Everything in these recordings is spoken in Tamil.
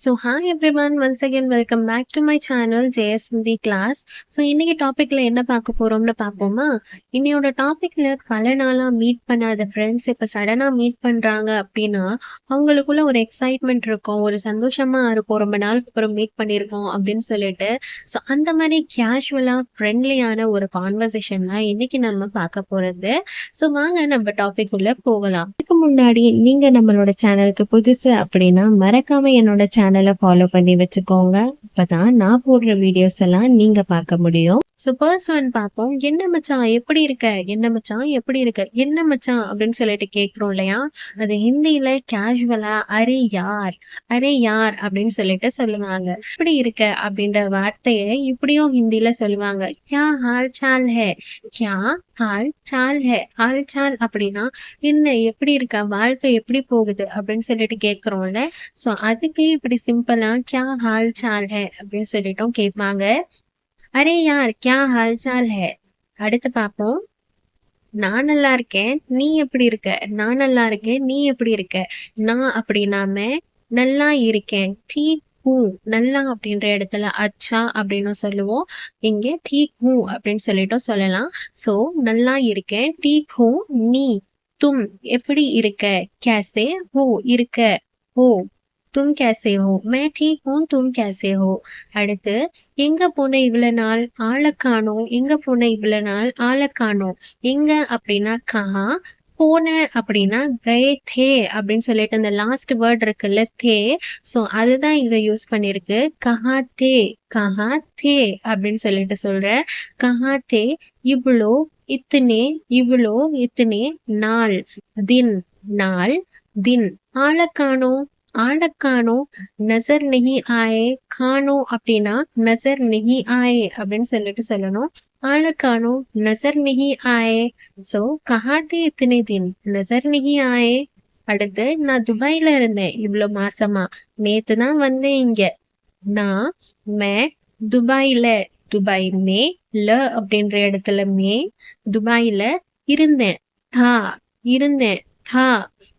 So hi everyone, once again welcome back to my channel JS Hindi class. So இன்னைக்கு டாபிக்ல என்ன பார்க்க போறோம்னு பார்ப்போமா? இன்னையோட டாபிக்ல பல நாளா மீட் பண்ணாத ஃப்ரெண்ட்ஸ் இப்ப சடனா மீட் பண்றாங்க அப்படின்னா அவங்களுக்குள்ள ஒரு எக்ஸைட்மெண்ட் இருக்கும், ஒரு சந்தோஷமா இருக்கும், ரொம்ப நாள் அப்புறம் மீட் பண்ணியிருக்கோம் அப்படின்னு சொல்லிட்டு. ஸோ அந்த மாதிரி கேஷுவலா ஃப்ரெண்ட்லியான ஒரு கான்வர்சேஷன் தான் இன்னைக்கு நம்ம பார்க்க போறது. ஸோ வாங்க நம்ம டாபிக் உள்ள போகலாம். இதுக்கு முன்னாடி நீங்க நம்மளோட சேனலுக்கு புதுசு அப்படின்னா மறக்காம என்னோட சேனலை ஃபாலோ பண்ணி வச்சுக்கோங்க. அப்பதான் நான் போடுற வீடியோஸ் எல்லாம் நீங்க பார்க்க முடியும். ஸோ ஃபர்ஸ்ட் ஒன் பார்ப்போம். என்ன மச்சான் எப்படி இருக்க, என்ன மச்சான் எப்படி இருக்க, என்ன மச்சான் அப்படின்னு சொல்லிட்டு கேட்குறோம் இல்லையா? அது ஹிந்தியில கேஷுவலா அரே யார் அப்படின்னு சொல்லிட்டு சொல்லுவாங்க. எப்படி இருக்க அப்படின்ற வார்த்தையை இப்படியும் ஹிந்தியில சொல்லுவாங்க. கியா ஹால் சால் ஹே, கியா ஹால் சால் ஹே. ஹால் சால் அப்படின்னா என்ன, எப்படி இருக்க, வாழ்க்கை எப்படி போகுது அப்படின்னு சொல்லிட்டு கேட்குறோம்ல. ஸோ அதுக்கு இப்படி சிம்பிளா கியா ஹால் சால் ஹே அப்படின்னு சொல்லிட்டும் கேட்பாங்க. அரே யார் கியா ஹால் சால் ஹே. அடுத்து பார்ப்போம். நான் நல்லா இருக்கேன், நீ எப்படி இருக்க, நான் நல்லா இருக்கேன், நீ எப்படி இருக்க. நான் அப்படின்னாம நல்லா இருக்கேன், டீக் ஹூ. நல்லா அப்படின்ற இடத்துல அச்சா அப்படின்னு சொல்லுவோம். இங்க டீக் ஹூ அப்படின்னு சொல்லிட்டும் சொல்லலாம். சோ நல்லா இருக்கேன், டீக் ஹூ. நீ தும் எப்படி இருக்க, கேசே ஹோ இருக்க, ஹோ தும் கேசே ஹோ. மே டீக் ஹூ, தும் கேசே ஹோ. அடுத்து எங்க போன இவ்வளவு நாள், ஆளை காணோம், எங்க போன இவ்வளவு நாள், ஆளை காணோம். எங்க அப்படின்னா கஹா, போன அப்படின்னா கயே தே அப்படின்னு சொல்லிட்டு அந்த லாஸ்ட் வேர்ட் இருக்குல்ல தே. ஸோ அதுதான் இங்க யூஸ் பண்ணிருக்கு. கஹா தே, கஹா தே அப்படின்னு சொல்லிட்டு சொல்ற. கஹா தே இவ்வளோ, இத்தனே, இவ்வளோ, இத்தனே, நாள், தின், நாள், தின். ஆளை காணோம், ஆளை காணோம், நசர் நஹி ஆயே. காணோம் அப்படின்னா நசர் நஹி ஆயே அப்படின்னு சொல்லிட்டு சொல்லணும். ஆளை காணோம், நசர் நஹி ஆயே. சோ கஹாத்தே இத்தனை தின், நசர் நஹி ஆயே. அடுத்து நான் துபாயில இருந்தேன் இவ்வளவு மாசமா, நேத்து தான் வந்தேன் இங்க. நான் மே துபாயில, துபாய் மே ல அப்படின்ற இடத்துல மே, துபாயில இருந்தேன். தா இருந்தேன், தா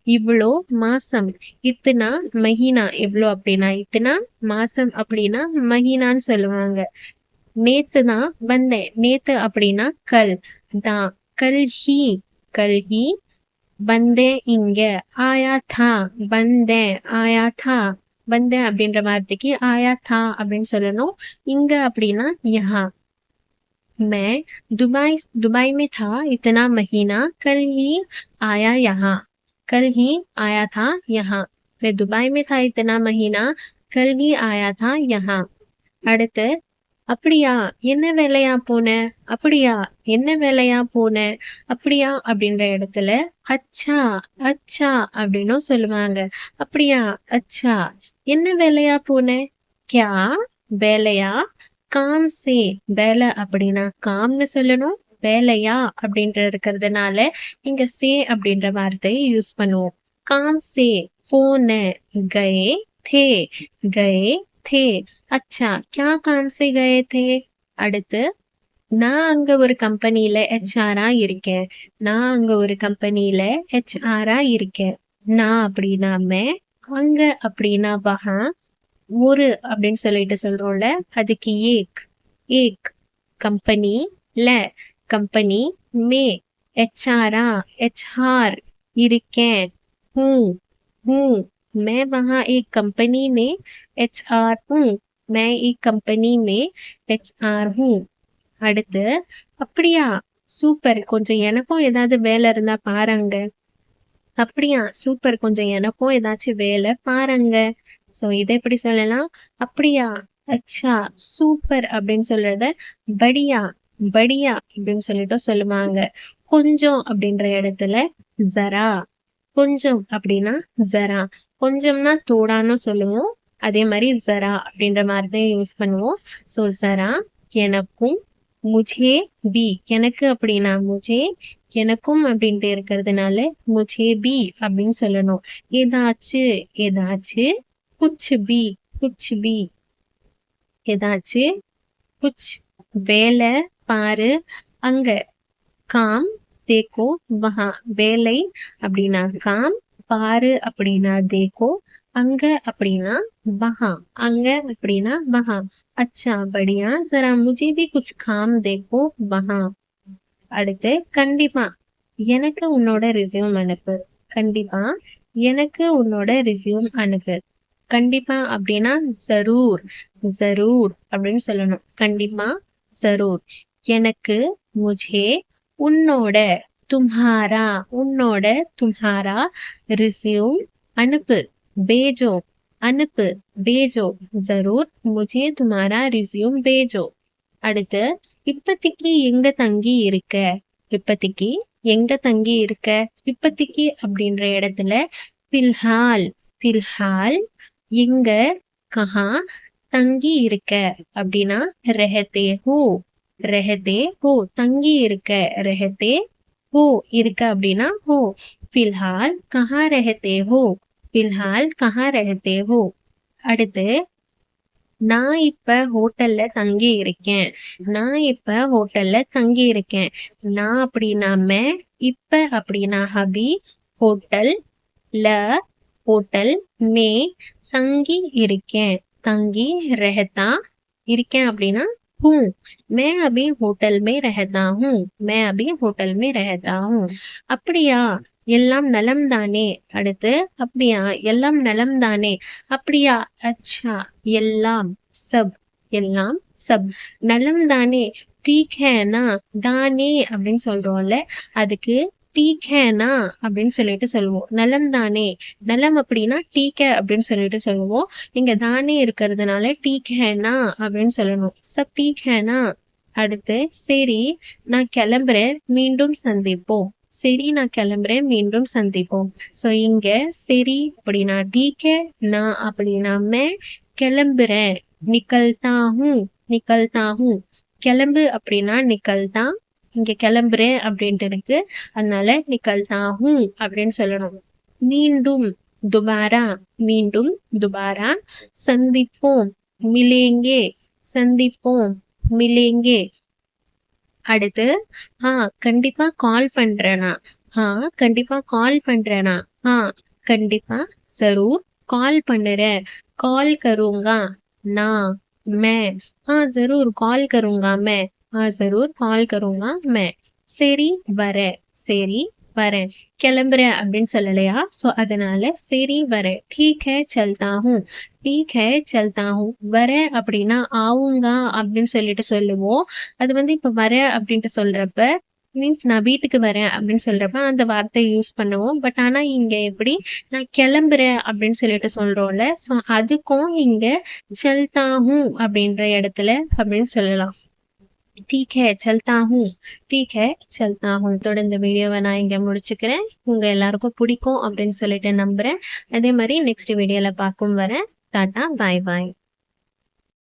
இவ்வளோ மாசம். இத்தனா மஹீனா, எவ்வளோ அப்படின்னா இத்தனா, மாசம் அப்படின்னா மஹீனான்னு சொல்லுவாங்க. நேத்து தான் வந்தேன், நேத்து அப்படின்னா கல் தான். கல்ஹி, கல்ஹி வந்தேன் இங்க. ஆயா தா, வந்தேன், ஆயா தா. வந்தேன் அப்படின்ற வார்த்தைக்கு ஆயா தா அப்படின்னு சொல்லணும். இங்க அப்படின்னா யஹா. मैं दुबई दुबई में था इतना महीना, कल ही आया यहाँ. कल ही आया था यहाँ. मैं दुबई में था इतना महीना, कल ही आया था यहाँ. அடுத்து அப்படியா என்ன வேலையா போன, அப்படியா என்ன வேலையா போன, அப்படியா அப்படின்ற இடத்துல அச்சா, அச்சா அப்படின்னும் சொல்லுவாங்க. அப்படியா அச்சா. என்ன வேலையா போன, கியா வேலையா, காம் சே. வேலை அப்படின்னா காம்னு சொல்லணும். வேலையா அப்படின்ற இருக்கிறதுனால இங்க சே அப்படின்ற வார்த்தையை யூஸ் பண்ணுவோம். காம் சே போன, கயே தே, கயே தே. அச்சா கியா காம் சே கயே தே. அடுத்து நான் அங்க ஒரு கம்பெனில ஹெச்ஆரா இருக்கேன், நான் அங்க ஒரு கம்பெனில ஹெச்ஆரா இருக்கேன். நான் அப்படின்னா மே, அங்க அப்படின்னா வஹா, ஒரு அப்படின்னு சொல்லிட்டு சொல்றோம்ல, அதுக்கு ஏக், ஏக். கம்பெனி ல, கம்பெனி மே, ஹெச்ஆரா, ஹெச்ஆர் இருக்கேன். Who, who. मैं वहाँ एक कंपनी में HR हूँ, मैं एक कंपनी में HR हूँ. அடுத்து அப்படியா சூப்பர், கொஞ்சம் எனக்கும் ஏதாவது வேலை இருந்தா பாருங்க. அப்படியா சூப்பர், கொஞ்சம் எனக்கும் ஏதாச்சும் வேலை பாருங்க. சோ இதை எப்படி சொல்லலாம், அப்படியா அச்சா சூப்பர் அப்படின்னு சொல்றத படியா, படியா அப்படின்னு சொல்லிட்டு சொல்லுவாங்க. கொஞ்சம் அப்படின்ற இடத்துல ஜரா, கொஞ்சம் அப்படின்னா ஜரா. கொஞ்சம்னா தோடான்னு சொல்லுவோம். அதே மாதிரி ஜரா அப்படின்ற மாதிரி தான் யூஸ் பண்ணுவோம். சோ ஜரா எனக்கும், முझे भी எனக்கு அப்படின்னா முझे, எனக்கும் அப்படின்ட்டு இருக்கிறதுனால முझे भी அப்படின்னு சொல்லணும். ஏதாச்சு, ஏதாச்சு, குச் பி, குச் பி. ஏதாச்சு, குச் வேலை பாரு அங்க. காம் தேக்கோ வஹா. வேலை அப்படின்னா காம், பாரு அப்படின்னா தேக்கோ, அங்க அப்படின்னா வஹா, அங்க அப்படின்னா வஹா. அச்சா படியா ஜரா முஜே பி குச் காம் தேக்கோ வஹா. அடுத்து கண்டிப்பா, எனக்கு உன்னோட ரெஸ்யூம் அனுப்பு. கண்டிப்பா எனக்கு உன்னோட ரெஸ்யூம் அனுப்பு. கண்டிப்பா அப்படின்னா ஜரூர், ஜரூர் அப்படின்னு சொல்லணும். கண்டிப்பா ஜரூர். எனக்கு, முझे, உன்னோட, தும்ஹாரா, உன்னோட, தும்ஹாரா, रिज्यूम அனுப்பு, भेजो, அனுப்பு, भेजो, जरूर मुझे तुम्हारा रिज्यूम भेजो. அடுத்து இப்பத்திக்கு எங்க தங்கி இருக்க. இப்பத்திக்கு எங்க தங்கி இருக்க. இப்பத்திக்கு அப்படின்ற இடத்துல பில்ஹால், பில்ஹால் எங்க, கஹா, தங்கி இருக்க அப்படின்னா ரெஹதே ஹோ, ரெஹதே ஹோ தங்கி இருக்க, ரெஹதே ஹோ இருக்க அப்படின்னா ஹோ. பில்ஹால் கஹா ரெஹதே ஹோ, பில்ஹால் கஹா ரெஹதே ஹோ. அடுத்து நான் இப்ப ஹோட்டல்ல தங்கி இருக்கேன். நான் இப்ப ஹோட்டல்ல தங்கி இருக்கேன். நான் அப்படின்னா மே, இப்ப அப்படின்னா ஹபி, ஹோட்டல் ல, ஹோட்டல் மே தங்கி இருக்கேன். தங்கி रहता இருக்கேன் அப்படின்னா हूँ. मैं अभी होटल में रहता हूँ. मैं अभी होटल में रहता हूँ. அப்படியா எல்லாம் நலம் தானே. அடுத்து அப்படியா எல்லாம் நலம் தானே. அப்படியா அச்சா எல்லாம், சப் எல்லாம், சப் நலம் தானே. ठीक है ना, தானே அப்படின்னு சொல்றோம்ல, அதுக்கு ठीक है ना அப்படின்னு சொல்லிட்டு சொல்லுவோம். நலம் தானே, நலம் அப்படின்னா டீக்க அப்படின்னு சொல்லிட்டு சொல்லுவோம். இங்க தானே இருக்கிறதுனால டீக் ஹேனா அப்படின்னு சொல்லணும். சப் டீக் ஹேனா. அடுத்து சரி நான் கிளம்புறேன், மீண்டும் சந்திப்போம். சரி நான் கிளம்புறேன், மீண்டும் சந்திப்போம். சோ இங்க சரி அப்படின்னா டீக் ஹே, நான் அப்படின்னா மே, கிளம்புறேன் நிக்கல்தா ஹூ, நிக்கல்தா ஹூ. கிளம்பு அப்படின்னா நிக்கல்தா, இங்க கிளம்புறேன் அப்படின்ட்டு இருக்கு, அதனால நிக்கல்தா ஹூ அப்படின்னு சொல்லணும். மீண்டும் துபாரா, மீண்டும் துபாரா. சந்திப்போம், மிலேங்கே, சந்திப்போம், மிலேங்கே. அடுத்து கண்டிப்பா கால் பண்றேனா. கண்டிப்பா கால் பண்றேனா. கண்டிப்பா ஜரூர் கால் பண்ணுறேன். கால் கरूंगा ना मैं. जरूर कॉल करूंगा मैं. जरूर कॉल करूंगा मैं. சரி வரேன், சரி வரேன். கிளம்புறேன் அப்படின்னு சொல்லலையா, சோ அதனால சரி வரேன். ठीक है चलता हूँ, ठीक है चलता हूँ. வரேன் அப்படின்னா ஆவுங்க அப்படின்னு சொல்லிட்டு சொல்லுவோம். அது வந்து இப்ப வரேன் அப்படின்ட்டு சொல்றப்ப மீன்ஸ் நான் வீட்டுக்கு வரேன் அப்படின்னு சொல்றப்ப அந்த வார்த்தை யூஸ் பண்ணுவோம். பட் ஆனா இங்க எப்படி நான் கிளம்புறேன் அப்படின்னு சொல்லிட்டு சொல்றோம்ல, சோ அதுக்கும் இங்க चलता हूँ அப்படின்ற இடத்துல அப்படின்னு சொல்லலாம். ठीक है चलता हूँ, ठीक है चलता हूँ. இதோட இந்த வீடியோவை நான் இங்க முடிச்சுக்கிறேன். உங்க எல்லாருக்கும் பிடிக்கும் அப்படின்னு சொல்லிட்டு நம்புறேன். அதே மாதிரி நெக்ஸ்ட் வீடியோல பார்க்கும் வரை டாடா, பாய் பாய்.